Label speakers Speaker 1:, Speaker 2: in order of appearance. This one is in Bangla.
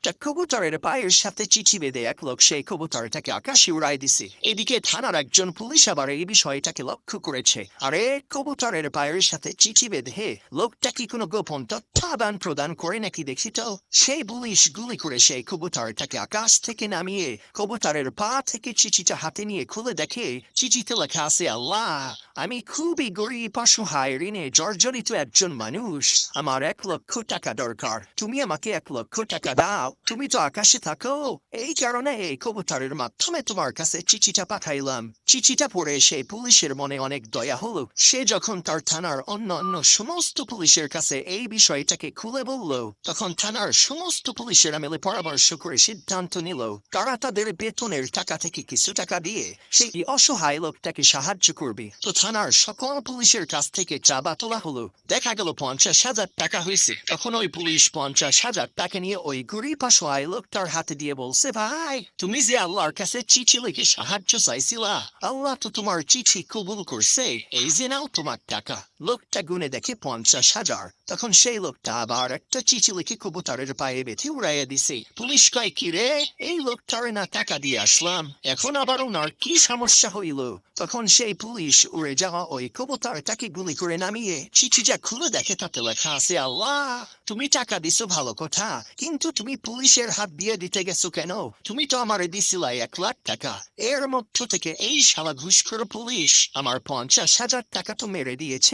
Speaker 1: একটা কবুতরের পায়ের সাথে চিঠি বেঁধে এক লোক সেই কবুতরটাকে আকাশে উড়াই দিছে। এদিকে থানার একজন পুলিশ আবার এই বিষয়টাকে লক্ষ্য করেছে। আরে, কবুতরের পায়ের সাথে চিঠি বেঁধে লোকটা কি কোনো গোপন তথ্য আদান প্রদান করে নাকি দেখি তো। সেই পুলিশ গুলি করে সেই কবুতরটাকে আকাশ থেকে নামিয়ে কবুতরের পা থেকে চিঠিটা হাতে নিয়ে খুলে দেখে চিঠিতে লেখা আছে, আল্লাহ, আমি খুবই গরিব অসহায় ঋণে জর্জরিত একজন মানুষ। আমার 1,00,000 টাকা দরকার। তুমি আমাকে 1,00,000 টাকা দাও। তুমি তো আকাশে থাকো, এই কারণে এই কবুতরের মাধ্যমে তোমার কাছে চিঠিটা পাঠাইলাম। চিঠিটা পড়ে সেই পুলিশের মনে অনেক দয়া হলো। সে যখন তার থানার অন্য সমস্ত পুলিশের কাছে এই বিষয়টাকে খুলে বলল, তখন থানার সমস্ত পুলিশেরা মিলে পরামর্শ করে সিদ্ধান্ত নিল তারা তাদের বেতনের টাকা থেকে কিছু টাকা দিয়ে সেই অসহায় লোকটাকে সাহায্য করবে। তো থানার সকল পুলিশের কাছ থেকে চাঁদা তোলা হলো। দেখা গেল 50,000 টাকা হয়েছে। তখন ওই পুলিশ 50,000 টাকা নিয়ে ওই গরিব অসহায় লোকটার হাতে দিয়ে বলছে, ভাই, তুমি যে আল্লাহর কাছে চিঠি লিখে সাহায্য চাইছিলা, আল্লাহ তো তোমার চিঠি কবুল করছে, এই যে নাও তোমার টাকা। লোকটা গুনে দেখে 50,000। তখন সেই লোকটা আবার একটা চিঠি লিখে কবুতরের পায়ে বেঁধে উড়াইয়া দিছে। পুলিশ কয়, কি রে, এই লোকটারে না টাকা দিয়ে আসলাম, এখন আবার ওনার কি সমস্যা হইল? তখন সেই পুলিশ উড়ে যাওয়া ওই কবুতরটাকে গুলি করে নামিয়ে চিঠিটা খুলে দেখে তাতে লেখা আছে, আল্লাহ, তুমি টাকা দিছো ভালো কথা, কিন্তু তুমি পুলিশের হাত দিয়ে দিতে গেছো কেন? তুমি তো আমারে দিছিলা 1,00,000 টাকা। এর মধ্য থেকে এই শালা ঘুষখোর পুলিশ আমার 50,000 টাকা তো মেরে দিয়েছে।